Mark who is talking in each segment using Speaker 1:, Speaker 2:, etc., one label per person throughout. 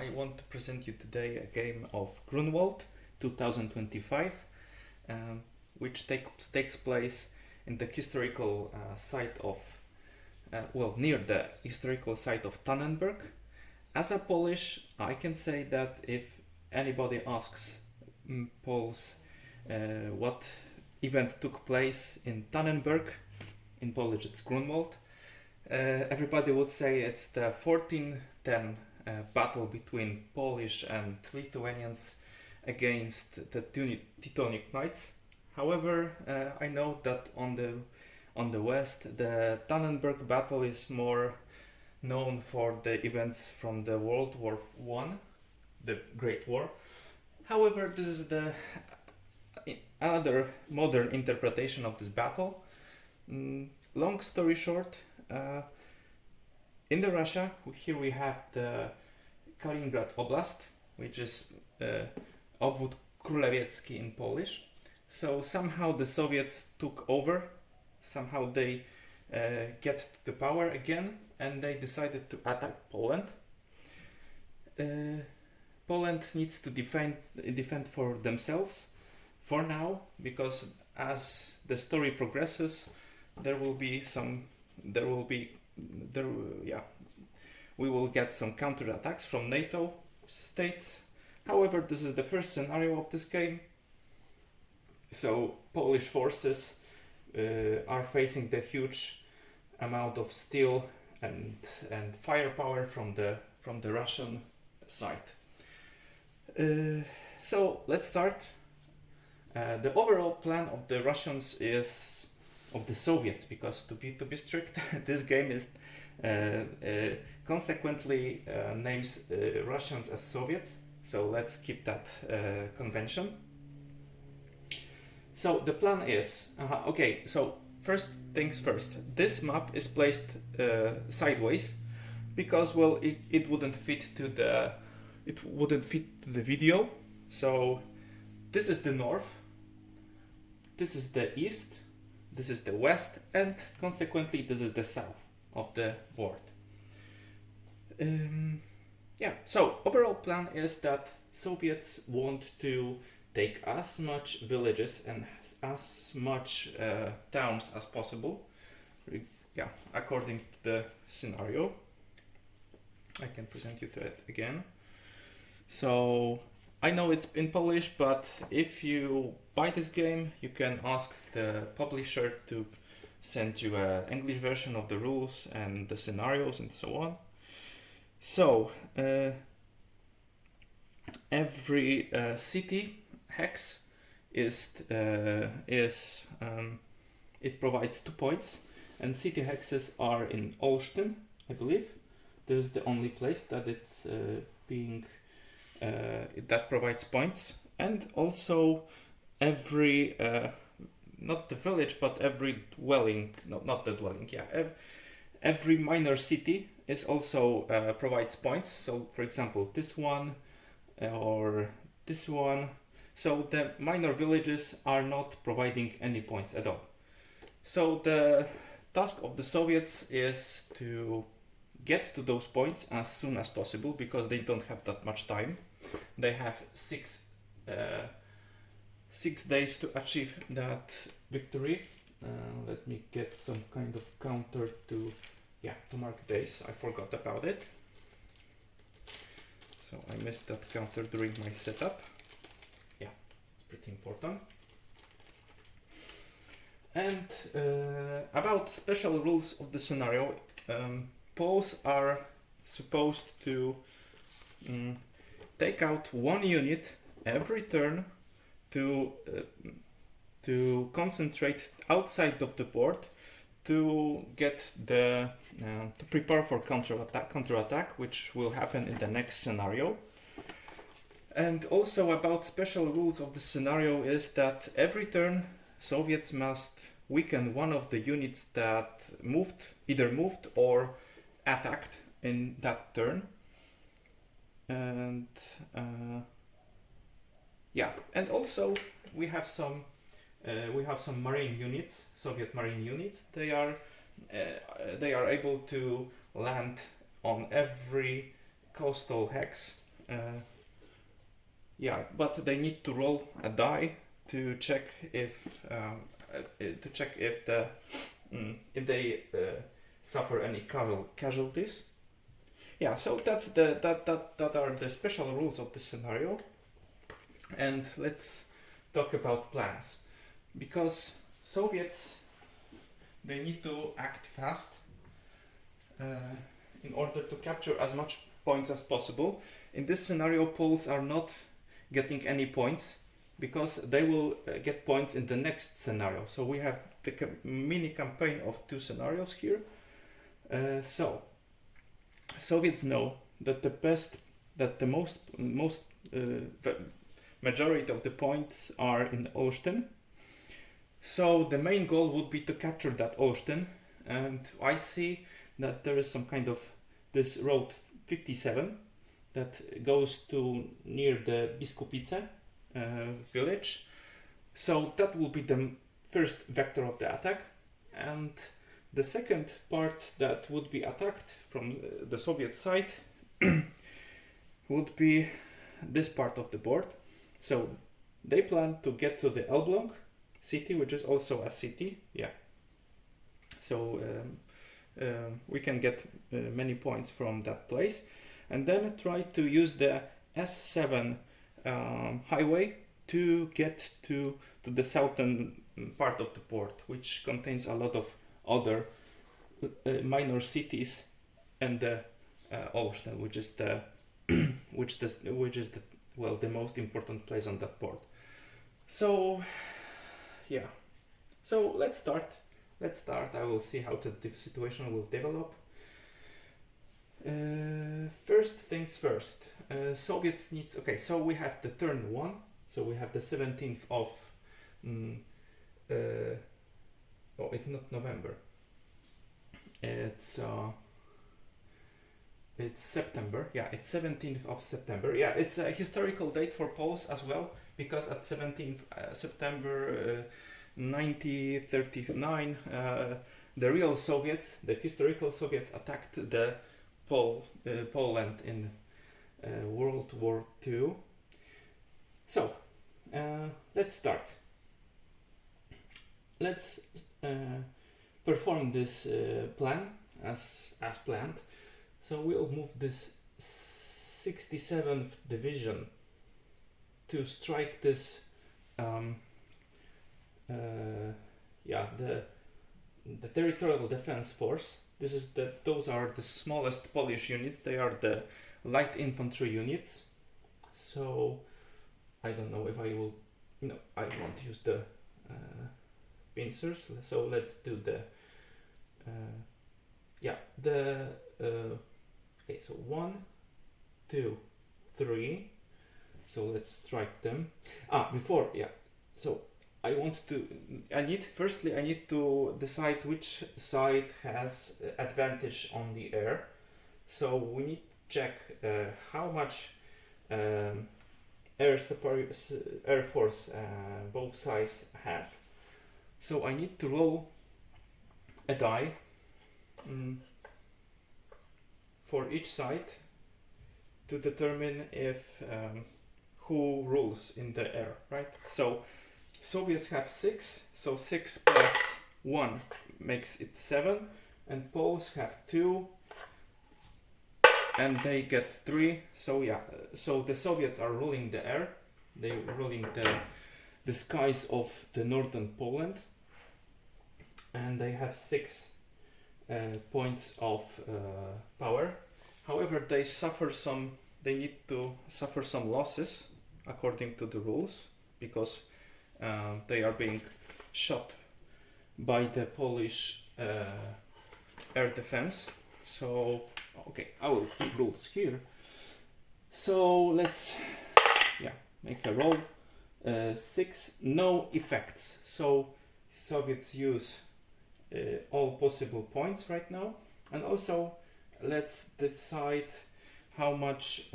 Speaker 1: I want to present you today a game of Grunwald 2025, which takes place in the historical site of, near the historical site of Tannenberg. As a Polish, I can say that if anybody asks Poles what event took place in Tannenberg, in Polish it's Grunwald, everybody would say it's the 1410 battle between Polish and Lithuanians against the Teutonic Knights. However, I know that on the west, the Tannenberg battle is more known for the events from the World War I, the Great War. However, this is the another modern interpretation of this battle. Long story short, in the Russia, here we have the Kaliningrad Oblast, which is Obwód Królewiecki in Polish. So somehow the Soviets took over, somehow they get the power again, and they decided to attack Poland. Poland needs to defend for themselves for now, because as the story progresses, we will get some counterattacks from NATO states. However, this is the first scenario of this game, so Polish forces are facing the huge amount of steel and firepower from the Russian side. So let's start. The overall plan of the Russians is of the Soviets, because to be strict, this game is consequently names Russians as Soviets. So let's keep that convention. So the plan is okay. So first things first. This map is placed sideways because it wouldn't fit to the video. So this is the north. This is the east. This is the west, and consequently this is the south of the board. So overall plan is that Soviets want to take as much villages and as much towns as possible. According to the scenario. I can present you to it again. So I know it's in Polish, but if you buy this game, you can ask the publisher to send you an English version of the rules and the scenarios and so on. So every city hex it provides 2 points, and city hexes are in Olsztyn, I believe. This is the only place that it's that provides points, and also every not the village, but every dwelling, not the dwelling, every minor city is also provides points. So for example, this one or this one. So the minor villages are not providing any points at all. So the task of the Soviets is to get to those points as soon as possible, because they don't have that much time. They have 6 days to achieve that victory. Let me get some kind of counter to mark days. I forgot about it. So I missed that counter during my setup. It's pretty important. And about special rules of the scenario, Poles are supposed to take out 1 unit every turn to concentrate outside of the board to get to prepare for counterattack, which will happen in the next scenario. And also about special rules of the scenario is that every turn Soviets must weaken one of the units that either moved or attacked in that turn. And and also we have some marine units, Soviet marine units. They are able to land on every coastal hex Yeah, but they need to roll a die to check if if they suffer any casualties. Yeah, so that's that are the special rules of this scenario. And let's talk about plans, because Soviets, they need to act fast in order to capture as much points as possible. In this scenario, Poles are not getting any points because they will get points in the next scenario. So we have the mini campaign of 2 scenarios here. So Soviets know that the most majority of the points are in Olsztyn. So the main goal would be to capture that Olsztyn, and I see that there is some kind of this road 57 that goes to near the Biskupice village. So that will be the first vector of the attack, and the second part that would be attacked from the Soviet side would be this part of the board. So they plan to get to the Elbląg city, which is also a city. Yeah. So we can get many points from that place, and then try to use the S7 highway to get to the southern part of the port, which contains a lot of other minor cities, and the Olsztyn, which is the the most important place on that port. So yeah, so let's start. I will see how the situation will develop. First things first. Soviets needs. Okay, so we have the turn 1. So we have the 17th of. Oh, it's not November. It's September. Yeah, it's 17th of September. Yeah, it's a historical date for Poles as well, because at 17th September 1939, the real Soviets, the historical Soviets, attacked the Poland in World War II. So let's start. Let's perform this plan as planned. So we'll move this 67th Division to strike this the territorial defense force. Those are the smallest Polish units. They are the light infantry units. So I don't know if I will. I won't use the pincers. So let's do the. Okay. So 1, 2, 3. So let's strike them. Before, yeah. So I need to decide which side has advantage on the air. So we need to check how much air force both sides have. So I need to roll a die for each side to determine if who rules in the air, right? So Soviets have 6, so 6 plus 1 makes it 7, and Poles have 2, and they get 3. So yeah, so the Soviets are ruling the air, they're ruling the skies of the northern Poland, and they have 6 points of power. However, they need to suffer some losses according to the rules, because they are being shot by the Polish air defense. So okay, I will keep rules here. So let's make a roll. 6, no effects. So Soviets use all possible points right now, and also let's decide how many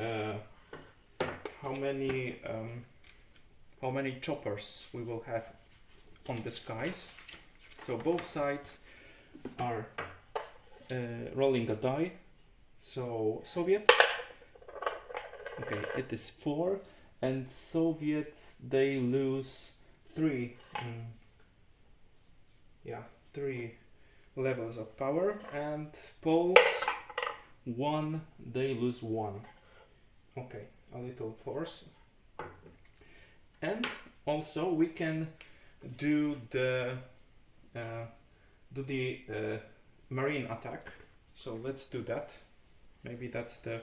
Speaker 1: choppers we will have on the skies. So both sides are rolling a die. So Soviets, Okay, it is 4, and Soviets, they lose 3. Yeah, 3 levels of power, and Poles 1, they lose 1. Okay, a little force. And also we can do the marine attack. So let's do that. Maybe that's the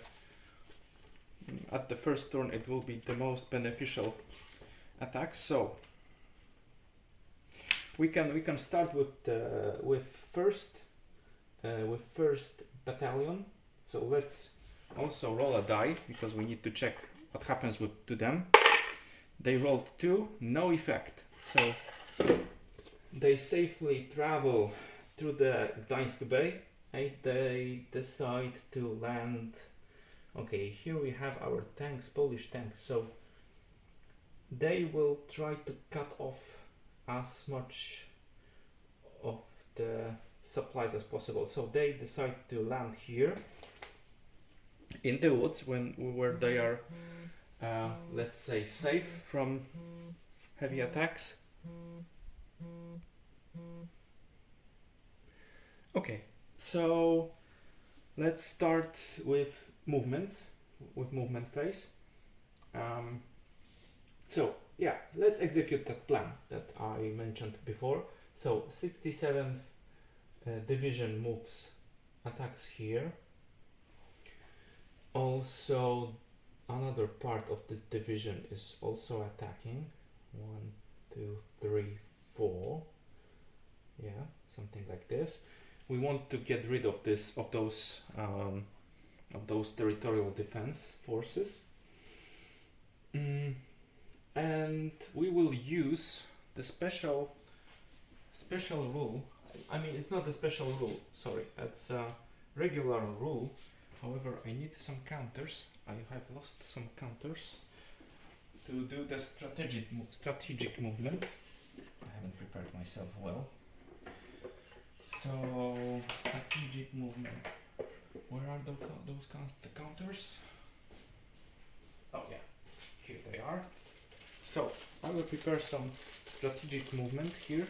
Speaker 1: at the first turn it will be the most beneficial attack. So we can start with first battalion. So let's also roll a die because we need to check what happens to them. They rolled 2, no effect. So they safely travel through the Gdańsk Bay and they decide to land. Okay, here we have our tanks, Polish tanks. So they will try to cut off as much of the supplies as possible. So they decide to land here in the woods where they are, let's say, safe from heavy attacks. Okay, so let's start with movement phase. So yeah, let's execute that plan that I mentioned before. So 67th division moves, attacks here. Also another part of this division is also attacking. 1, 2, 3, 4. Yeah, something like this. We want to get rid of those territorial defense forces. And we will use the special rule. I mean, it's not a special rule, sorry, it's a regular rule. However, I need some counters. I have lost some counters to do the strategic movement. I haven't prepared myself well. So, strategic movement. Where are those counters? Oh yeah, here they are. So, I will prepare some strategic movement here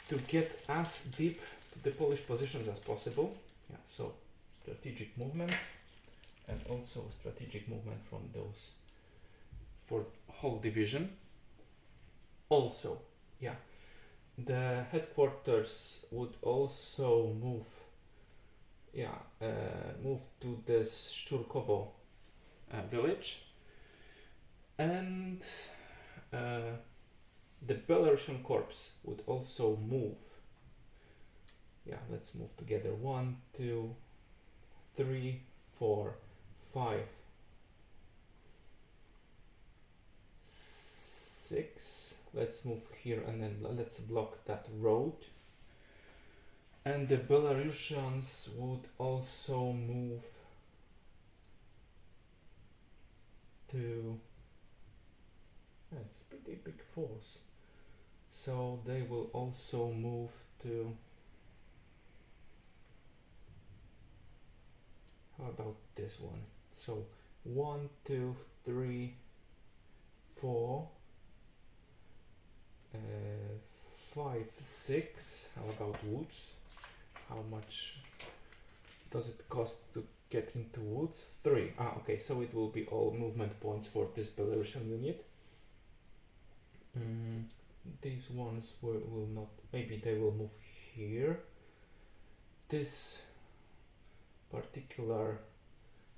Speaker 1: to get as deep to the Polish positions as possible. Yeah, so strategic movement and also strategic movement from those for whole division. Also, yeah, the headquarters would also move to the Szczurkowo village, and the Belarusian corps would also move. Yeah, let's move together. 1, 2, 3, 4, 5, 6. Let's move here and then let's block that road. And the Belarusians would also move to. That's pretty big force. So they will also move to. How about this one? So 1, 2, 3, 4, 5, 6. How about woods? How much does it cost to get into woods? 3. Okay, so it will be all movement points for this Belarusian unit. These ones will not, maybe they will move here. This particular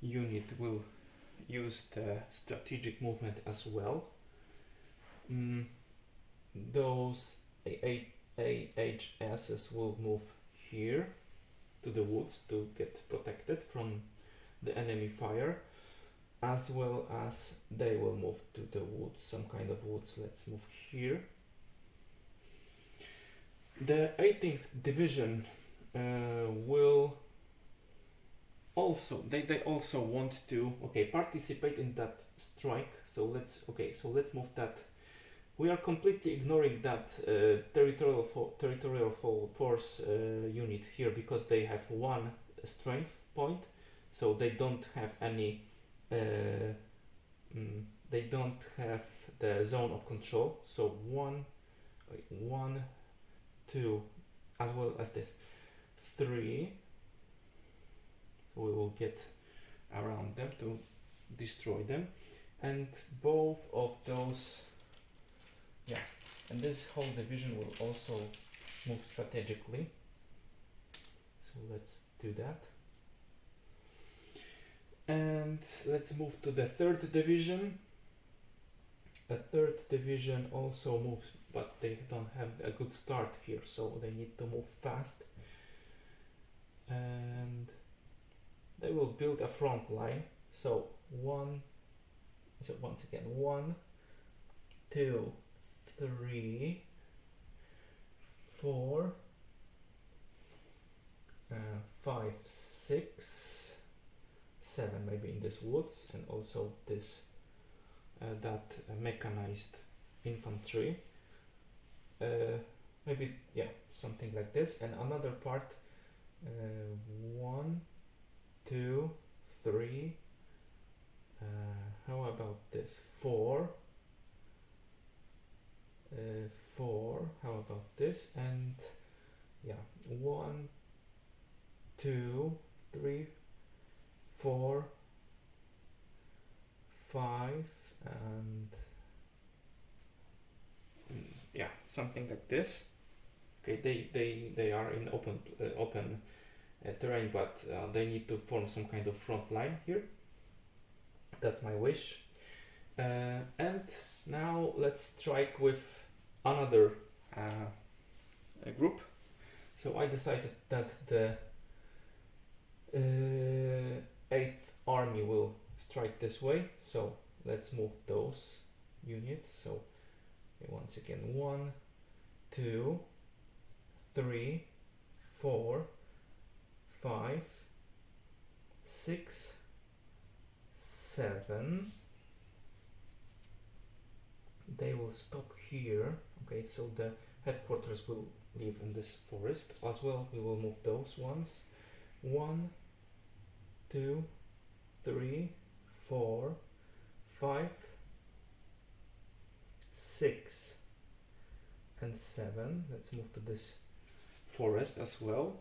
Speaker 1: unit will use the strategic movement as well. Those AHSs will move here to the woods to get protected from the enemy fire, as well as they will move to the woods, some kind of woods. Let's move here. The 18th division will also, they also want to participate in that strike. So let's move that. We are completely ignoring that territorial force unit here because they have 1 strength point, so they don't have any they don't have the zone of control. So one, 2, as well as this 3. So we will get around them to destroy them, and both of those, and this whole division will also move strategically. So let's do that. And let's move to the 3rd division. The 3rd division also moves, but they don't have a good start here, so they need to move fast. And they will build a front line. So once again, 1, 2, 3, 4, 5, 6, 7, maybe in this woods, and also this mechanized infantry. Maybe something like this, and another part. 1, 2, 3. How about this? 4. 4. How about this? And 1, 2, 3, 4, 5, and something like this. Okay, they are in open terrain, but they need to form some kind of front line here. That's my wish. And now let's strike with another group. So I decided that the 8th army will strike this way. So let's move those units. So once again, 1, 2, 3, 4, 5, 6, 7. They will stop here. Okay, so the headquarters will live in this forest as well. We will move those ones. 1, 2, 3, 4, 5, 6, and 7. Let's move to this forest as well.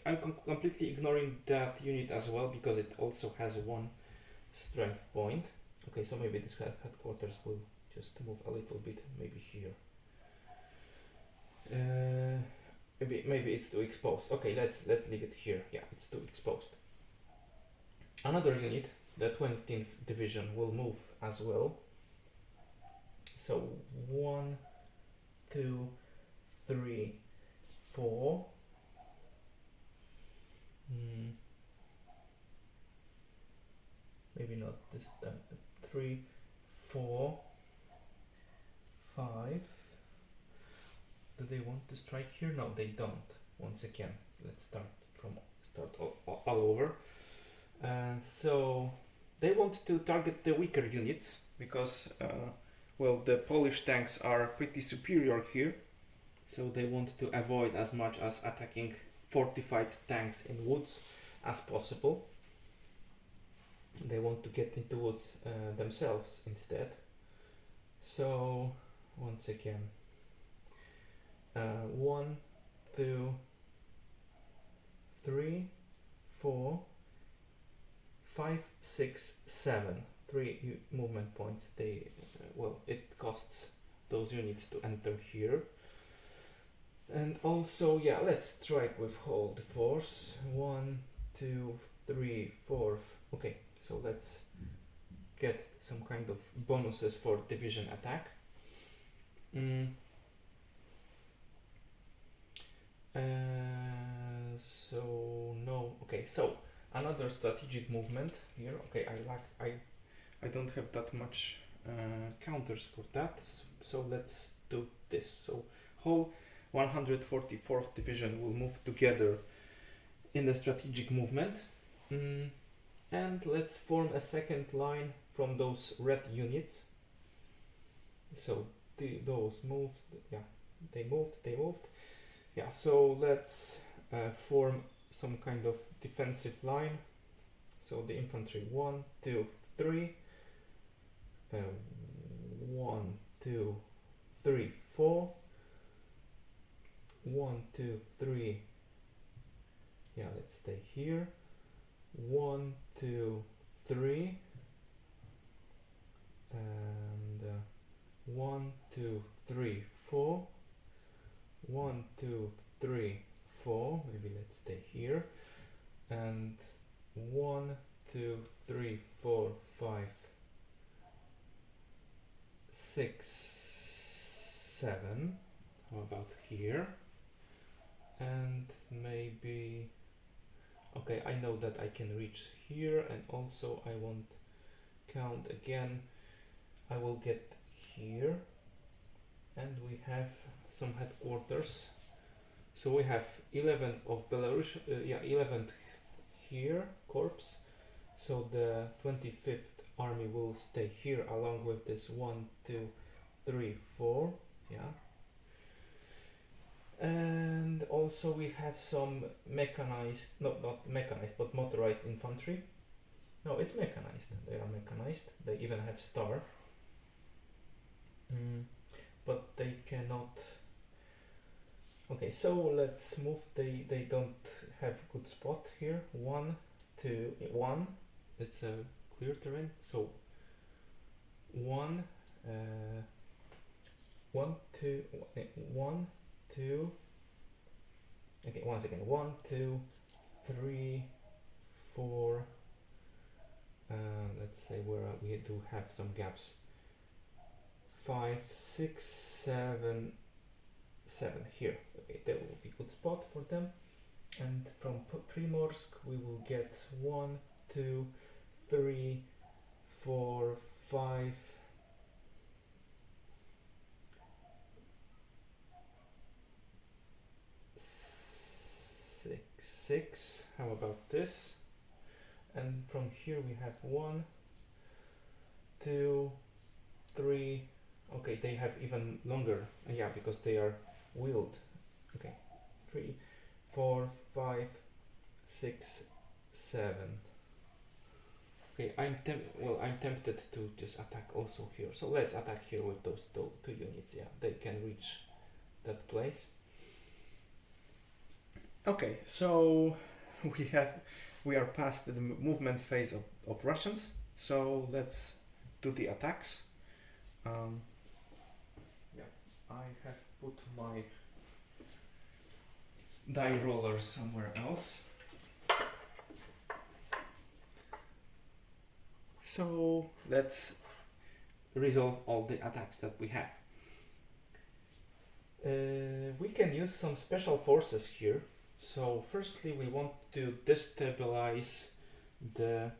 Speaker 1: I'm completely ignoring that unit as well because it also has 1 strength point. Okay, so maybe this headquarters will just move a little bit, maybe here. Maybe it's too exposed. Okay, let's leave it here. Yeah, it's too exposed. Another unit, the 20th division, will move as well. So 1, 2, 3, 4. Maybe not this time. 3, 4, 5. Do they want to strike here? No, they don't. Once again, let's start all over. And so they want to target the weaker units because the Polish tanks are pretty superior here. So they want to avoid as much as attacking fortified tanks in woods as possible. They want to get into woods themselves instead. So once again, 1, 2, 3, 4, 5, 6, 7. 3 movement points. It costs those units to enter here. And also, let's strike with whole the force. 1, 2, 3, 4. Okay, so let's get some kind of bonuses for division attack. So another strategic movement here. Okay, I don't have that much counters for that. So let's do this. So whole 144th division will move together in the strategic movement. And let's form a second line from those red units. So those moved, they moved. So let's form some kind of defensive line. So the infantry 1, 2, 3, 1, 2, 3, 4, 1, 2, 3. Yeah, let's stay here. 1, 2, 3, and 1, 2, 3, 4. 1, 2, 3, 4. Maybe let's stay here. And 1, 2, 3, 4, 5, 6, 7. How about here? And maybe, okay, I know that I can reach here, and also I won't count again. I will get here, and we have some headquarters. So we have 11th of Belarus, 11th here, corps. So the 25th army will stay here along with this 1, 2, 3, 4, yeah. And also we have some mechanized, not mechanized, but motorized infantry. No, it's mechanized. They are mechanized. They even have star. But they cannot. Okay, so let's move. They don't have good spot here. 1, 2, 1. It's a clear terrain. So 1, 1, 2, 1, 2. Okay, once again, 1, 2, 3, 4. Let's say where we do have some gaps. 5, 6, 7, 7 here. Okay, that will be good spot for them. And from Primorsk we will get 1, 2, 3, 4, 5. 6. How about this? And from here we have 1, 2, 3. Okay, they have even longer. Yeah, because they are wheeled. Okay, 3, 4, 5, 6, 7. Okay, I'm tempted to just attack also here. So let's attack here with those two units. Yeah, they can reach that place. Okay, so we are past the movement phase of Russians. So let's do the attacks. Yeah, I have put my die roller somewhere else. So let's resolve all the attacks that we have. We can use some special forces here. So firstly we want to destabilize the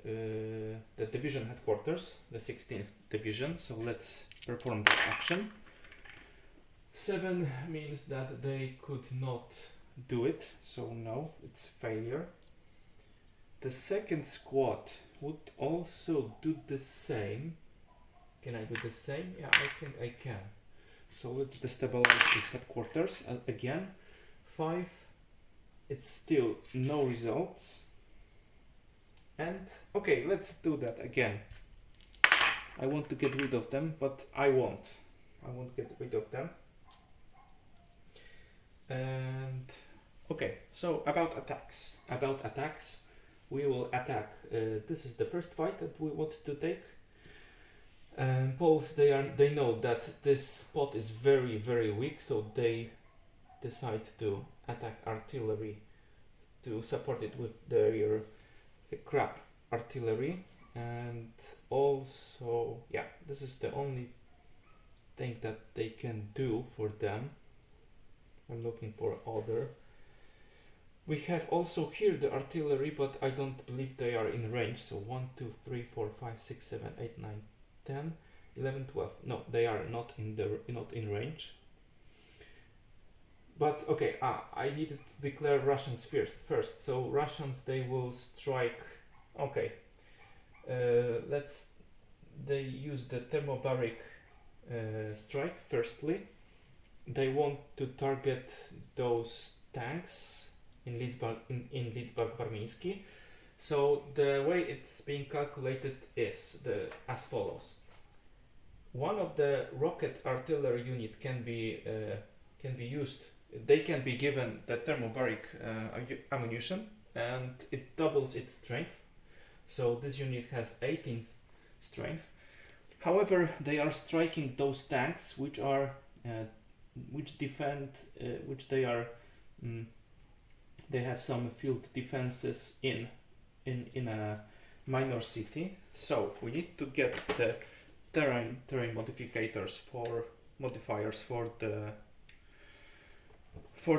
Speaker 1: the division headquarters, the 16th division. So let's perform this action. 7 means that they could not do it, so no, it's failure. The second squad would also do the same. Can I do the same? Yeah, I think I can. So let's destabilize this headquarters again. 5. It's still no results. And okay, let's do that again. I want to get rid of them, but I won't. I won't get rid of them. And okay, so about attacks, we will attack. This is the first fight that we want to take. Poles, they know that this spot is very, very weak, so they decide to attack artillery to support it with their crap artillery. And also, yeah, this is the only thing that they can do for them. I'm looking for other. We have also here the artillery, but I don't believe they are in range. So 1, 2, 3, 4, 5, 6, 7, 8, 9, 10, 11, 12. No, they are not in range. But okay, I needed to declare Russians first. So Russians, they will strike. Okay, they use the thermobaric strike firstly, they want to target those tanks in Lidzbark-Warmiński. So the way it's being calculated is as follows. One of the rocket artillery unit can be used. They can be given the thermobaric ammunition, and it doubles its strength. So this unit has 18 strength. However, they are striking those tanks which are which defend, which they are. They have some field defenses in a minor city. So we need to get the terrain modifiers for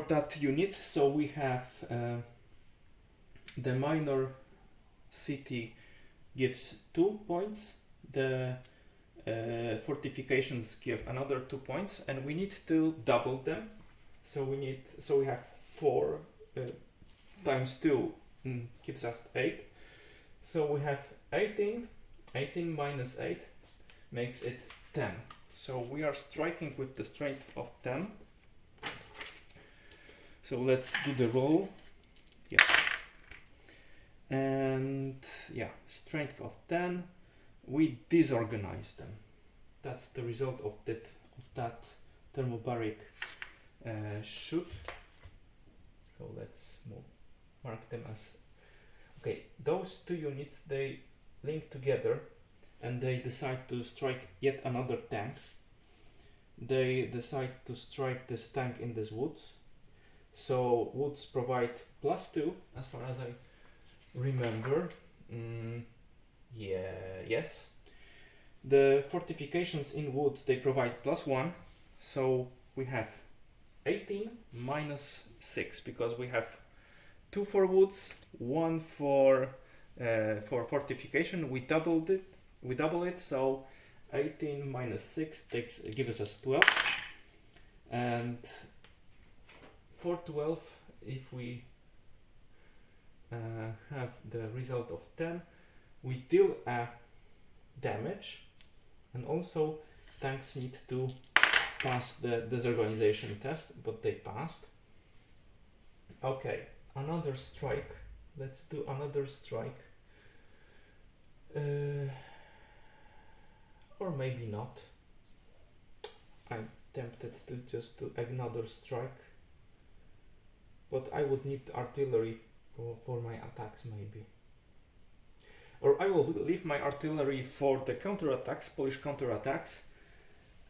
Speaker 1: that unit. So we have the minor city gives 2 points. The fortifications give another 2 points, and we need to double them. So we have 4 times 2 gives us 8. So we have 18. 18 minus 8 makes it 10. So we are striking with the strength of 10. So let's do the roll. Yeah. And yeah, strength of 10. We disorganize them. That's the result of that thermobaric shoot. So let's mark them as okay. Those 2 units, they link together and they decide to strike yet another tank. They decide to strike this tank in these woods. So woods provide +2 as far as I remember. Yes. The fortifications in wood, they provide +1. So we have 18 minus 6, because we have 2 for woods, 1 for fortification. We double it. So 18 minus 6 gives us 12. And for 12, if we have the result of 10, we deal a damage, and also tanks need to pass the disorganization test, but they passed. Okay, another strike. Let's do another strike. Or maybe not. I'm tempted to just do another strike, but I would need artillery for my attacks maybe. Or I will leave my artillery for the counterattacks, Polish counterattacks,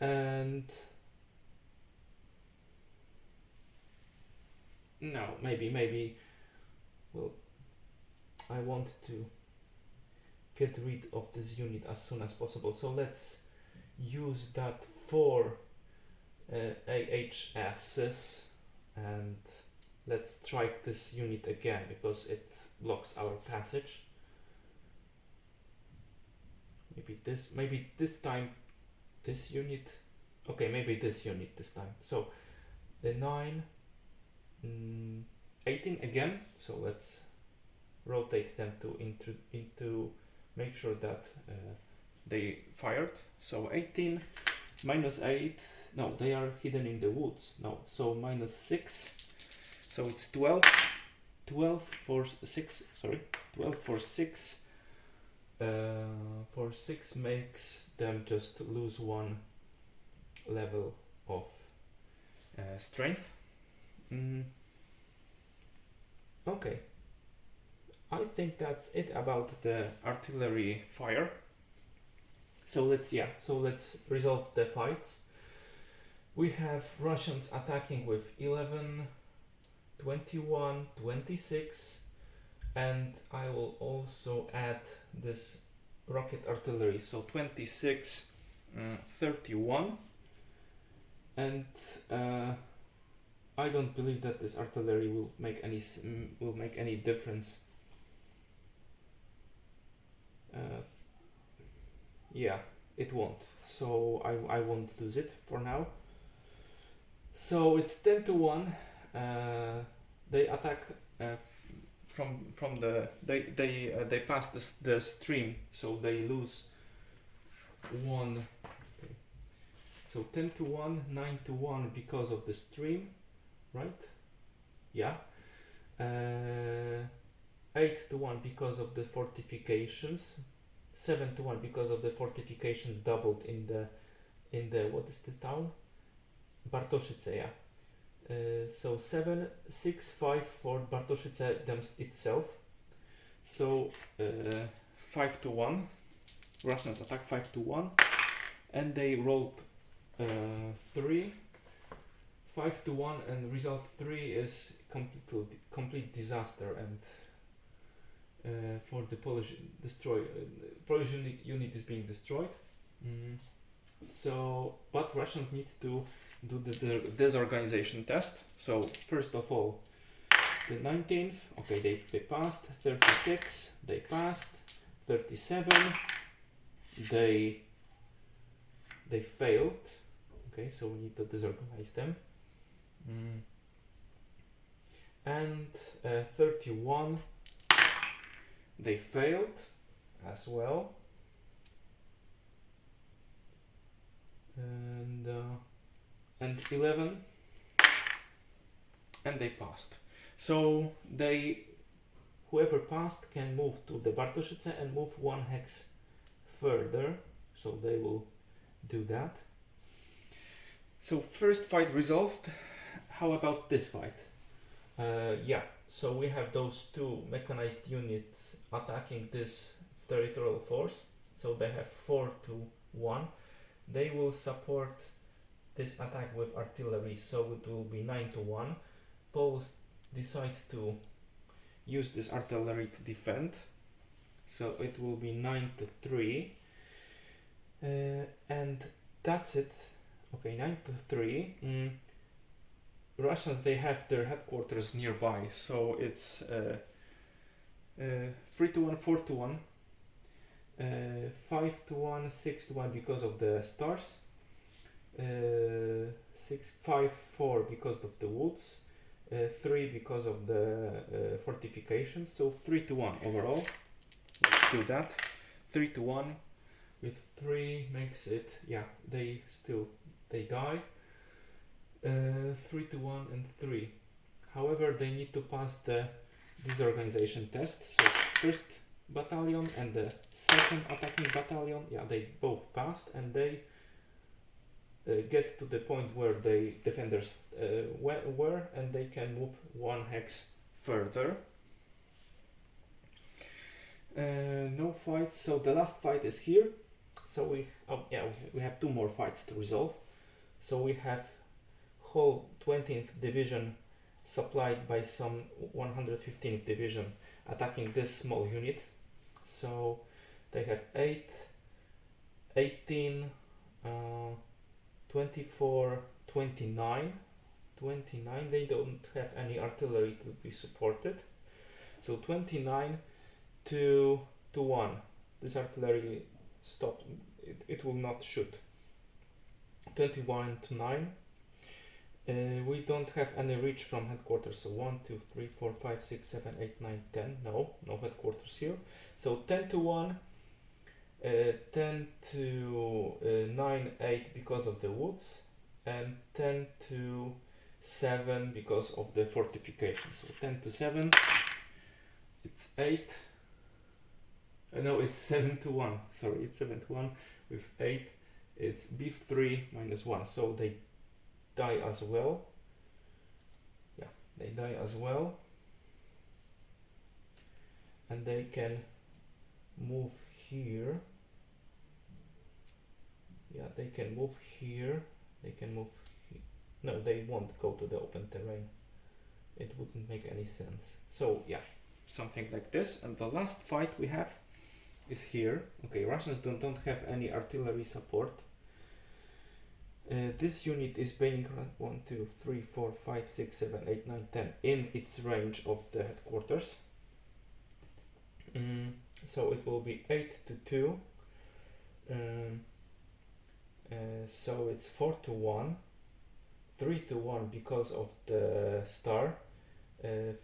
Speaker 1: and no, maybe, well, I want to get rid of this unit as soon as possible. So let's use that for AHSs, and let's strike this unit again because it blocks our passage. Maybe this time this unit. Okay, maybe this unit this time. So the 9, 18 again. So let's rotate them into make sure that they fired. So 18 minus 8. No, they are hidden in the woods. No, so minus 6. So it's 12. 12 for 6. Sorry, 12 for 6. For 6 makes them just lose 1 level of strength. Okay, I think that's it about the artillery fire. So let's resolve the fights. We have Russians attacking with 11, 21, 26, and I will also add this rocket artillery, so 26, 31, and I don't believe that this artillery will make any difference. Yeah, it won't, so I won't use it for now. So it's 10-1. They attack from the they pass the stream, so they lose 1. Okay. So 10 to 1, 9 to 1 because of the stream, right? Yeah. 8 to 1 because of the fortifications. 7 to 1 because of the fortifications doubled in the what is the town? Bartoszyce, yeah. So 7, 6, 5 for Bartoszyce itself. So 5 to 1. Russians attack 5 to 1. And they roll 3. 5 to 1, and result 3 is complete disaster, and for the Polish Polish unit is being destroyed. So, but Russians need to do the disorganization test. So first of all, the 19th, okay, they passed. 36, they passed. 37, they failed. Okay, so we need to disorganize them. And 31, they failed as well. And 11, and they passed. So whoever passed can move to the Bartoszyce and move 1 hex further. So they will do that. So first fight resolved. How about this fight? Yeah, so we have those 2 mechanized units attacking this territorial force. So they have 4 to 1. They will support this attack with artillery, so it will be 9 to 1. Poles decide to use this artillery to defend, so it will be 9 to 3. And that's it. Okay, 9 to 3. Russians, they have their headquarters nearby, so it's 3 to 1, 4 to 1, 5 to 1, 6 to 1 because of the stars, 6, 5, 4 because of the woods, 3 because of the fortifications, so 3 to 1 overall. Let's do that. 3 to 1 with 3 makes it, yeah, they die. 3 to 1 and 3. However, they need to pass the disorganization test. So first battalion and the second attacking battalion, yeah, they both passed, and they get to the point where the defenders were, and they can move 1 hex further. No fights. So the last fight is here. So we have 2 more fights to resolve. So we have whole 20th division supplied by some 115th division attacking this small unit. So they have 8, 18, 24, 29. They don't have any artillery to be supported. So 29 to 1. This artillery stopped. It will not shoot. 21 to 9. We don't have any reach from headquarters. So 1, 2, 3, 4, 5, 6, 7, 8, 9, 10. No headquarters here. So 10 to 1, 10 to 9, 8 because of the woods, and 10 to 7 because of the fortifications. So 10 to 7, it's 8. No, it's 7 to 1. Sorry, it's 7 to 1 with 8. It's beef 3 minus 1. So they die as well. Yeah, they die as well. And they can move here. Yeah, they can move here. They can move here. No, they won't go to the open terrain. It wouldn't make any sense. So yeah, something like this. And the last fight we have is here. Okay, Russians don't have any artillery support. This unit is being 1, 2, 3, 4, 5, 6, 7, 8, 9, 10 in its range of the headquarters. So it will be 8 to 2. So it's 4 to 1, 3 to 1 because of the star, 2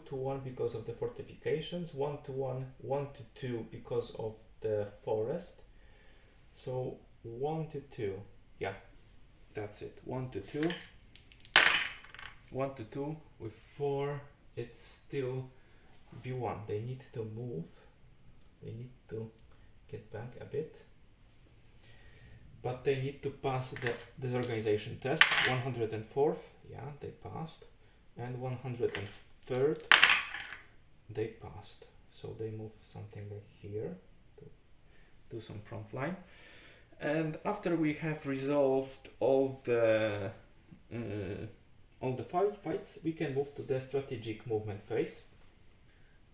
Speaker 1: to 1 because of the fortifications, 1 to 1, 1 to 2 because of the forest. So 1 to 2. Yeah, that's it. 1 to 2. 1 to 2 with 4. It's still B1. They need to move. They need to get back a bit. But they need to pass the disorganization test. 104th, yeah, they passed. And 103rd, they passed. So they move something like here to do some front line. And after we have resolved all the fights, we can move to the strategic movement phase.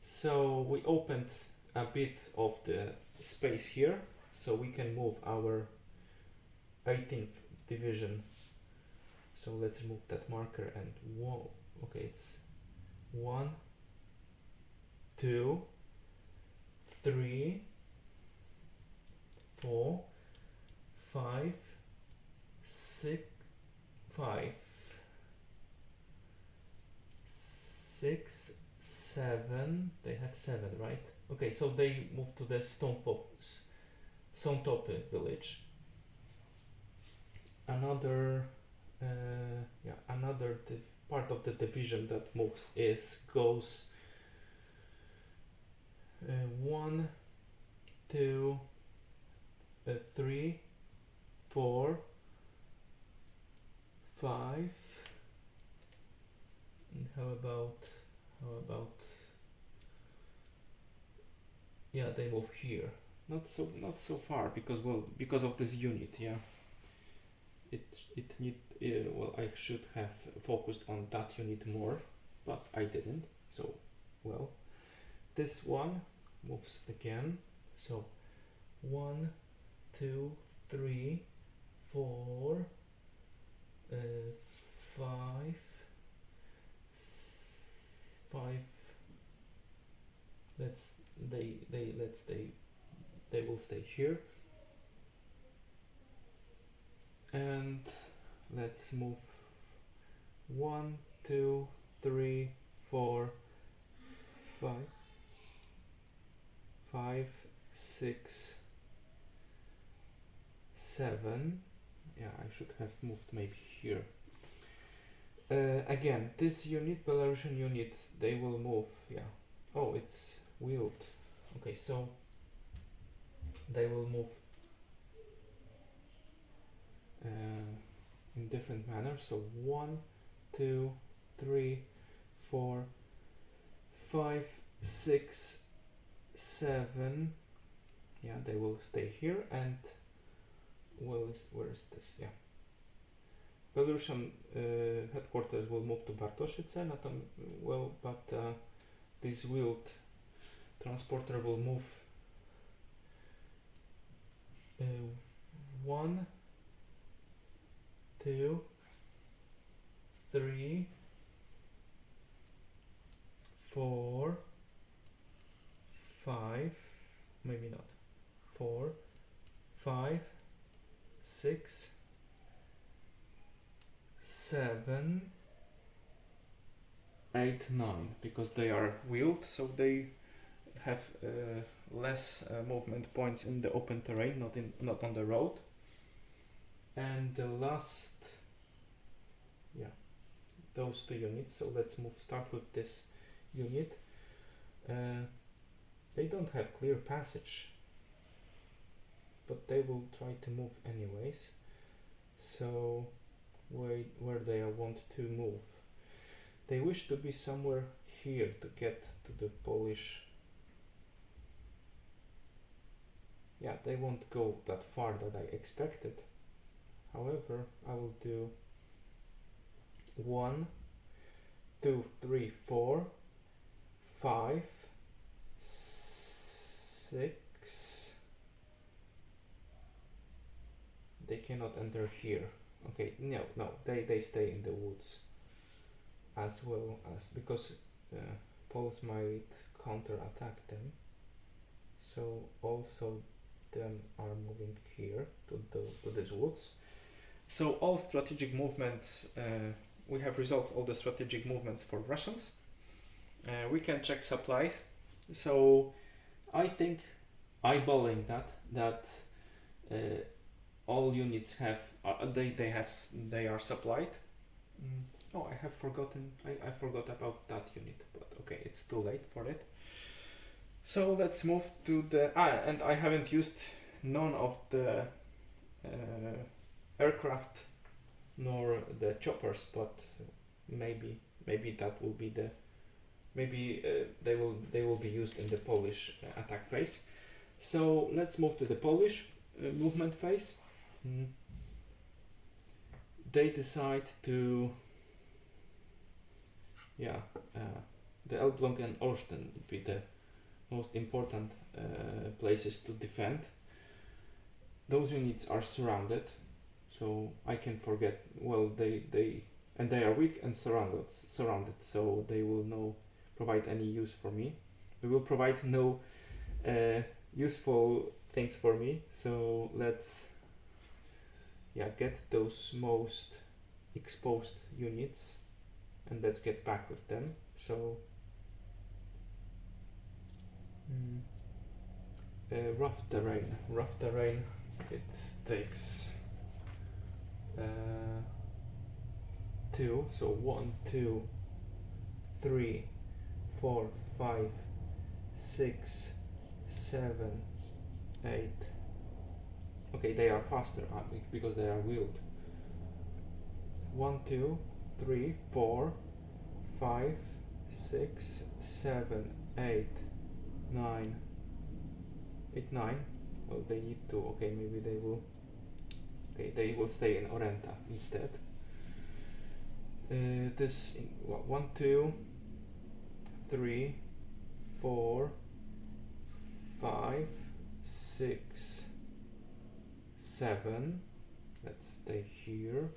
Speaker 1: So we opened a bit of the space here, so we can move our 18th division. So let's move that marker and whoa, okay, it's 1, 2, 3, 4, 5, 6, 7. They have 7, right? Okay, so they move to the Stone Top village. Another part of the division that moves goes 1, 2, 3, 4, 5. And how about yeah, they move here. Not so far because of this unit, yeah. Well, I should have focused on that unit more, but I didn't. So, well, this one moves again. So 1, 2, 3, 4, 5. They will stay here. And let's move 1, 2, 3, 4, 5, 6, 7. Yeah, I should have moved maybe here. Again, this unit, Belarusian units, they will move. Yeah. Oh, it's wheeled. Okay, so they will move in different manner. So 1, 2, 3, 4, 5, 6, 7. Yeah, they will stay here. And where is this? Yeah. Belarusian headquarters will move to Bartoszyce. But this wheeled transporter will move 1, 2, 3, 4, 5, maybe not, 4, 5, 6, 7, 8, 9, because they are wheeled, so they have less movement points in the open terrain, not on the road. And the last, yeah, those 2 units. So let's start with this unit. They don't have clear passage, but they will try to move anyways. So where they want to move, they wish to be somewhere here to get to the Polish. Yeah, they won't go that far that I expected. However, I will do 1, 2, 3, 4, 5, 6. They cannot enter here. Okay, no, they stay in the woods as well, as because Poles might counter-attack them. So also them are moving here to these woods. So all strategic movements, we have resolved all the strategic movements for Russians. We can check supplies. So I think eyeballing that all units have they are supplied. Oh, I have forgotten. I forgot about that unit, but okay, it's too late for it. So let's move to the and I haven't used none of the aircraft nor the choppers, but maybe that will be the they will be used in the Polish attack phase. So let's move to the Polish movement phase. They decide to the Elbląg and Olsztyn would be the most important places to defend. Those units are surrounded, so I can forget. Well, they are weak and surrounded, so they will no provide any use for me. They will provide no useful things for me. So let's get those most exposed units and let's get back with them. So rough terrain, it takes 2, so 1, 2, 3, 4, 5, 6, 7, 8. Okay, they are faster because they are wheeled. 1, 2, 3, 4, 5, 6, 7, 8, 9. 8, 9. Well, they need to. Okay, maybe they will. Okay, they will stay in Orenta instead. This 1, 2, 3, 4, 5, 6, 7. Let's stay here.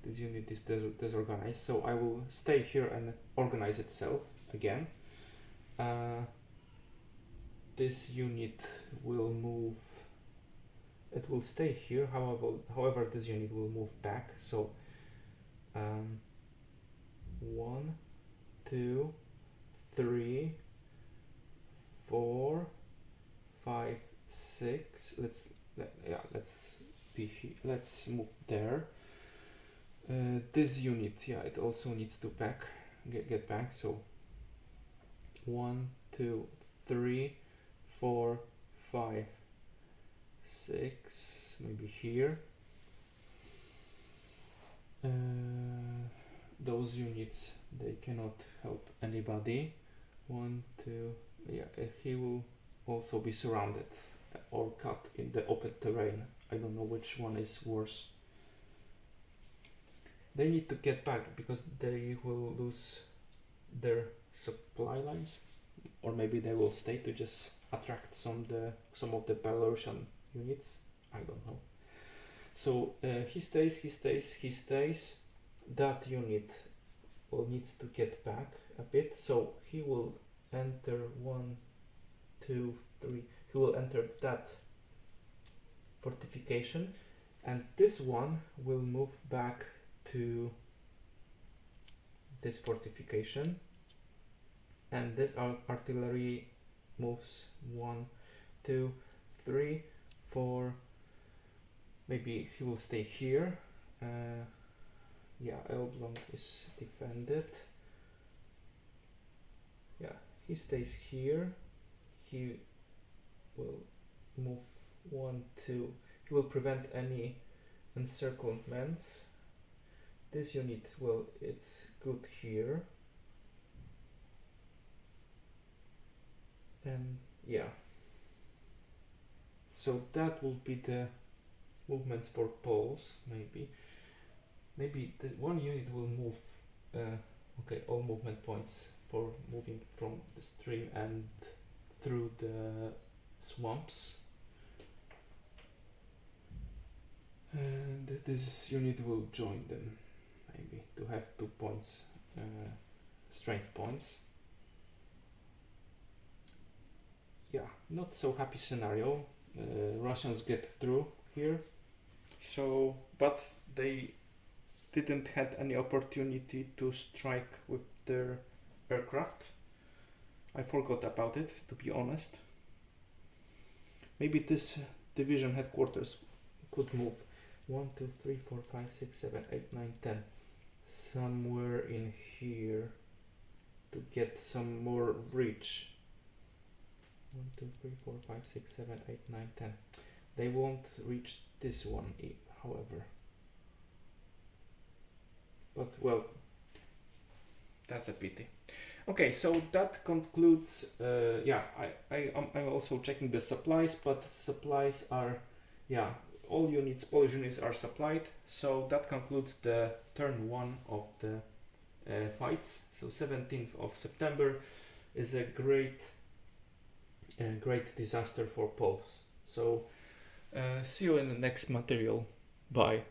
Speaker 1: This unit is disorganized, so I will stay here and organize itself again. This unit will move. It will stay here. However, this unit will move back. So 1, 2, 3, 4, 5, 6. Let's be here. Let's move there. This unit, it also needs to get back. So 1, 2, 3, 4, 5, 6. Maybe here. Those units, they cannot help anybody. 1, 2. He will also be surrounded or cut in the open terrain. I don't know which one is worse. They need to get back because they will lose their supply lines, or maybe they will stay to just attract some of the Belarusian units. I don't know. So he stays. That unit needs to get back a bit. So he will enter 1, 2, 3. He will enter that fortification, and this one will move back to this fortification, and this artillery moves 1, 2, 3, 4. Maybe he will stay here. Elbląg is defended. He stays here. He will move 1, 2. He will prevent any encirclements. This unit, it's good here. And so that will be the movements for Poles. Maybe the one unit will move. All movement points for moving from the stream and through the swamps. And this unit will join them, maybe, to have 2 points, strength points. Not so happy scenario. Russians get through here. So, but they didn't have any opportunity to strike with their aircraft. I forgot about it, to be honest. Maybe this division headquarters could move 1, 2, 3, 4, 5, 6, 7, 8, 9, 10 somewhere in here to get some more reach. 1, 2, 3, 4, 5, 6, 7, 8, 9, 10. They won't reach this one, however. But well, that's a pity. Okay, so that concludes. I'm also checking the supplies, but supplies are, all units, Polish units are supplied. So that concludes the turn 1 of the fights. So 17th of September is a great disaster for Poles. So see you in the next material. Bye.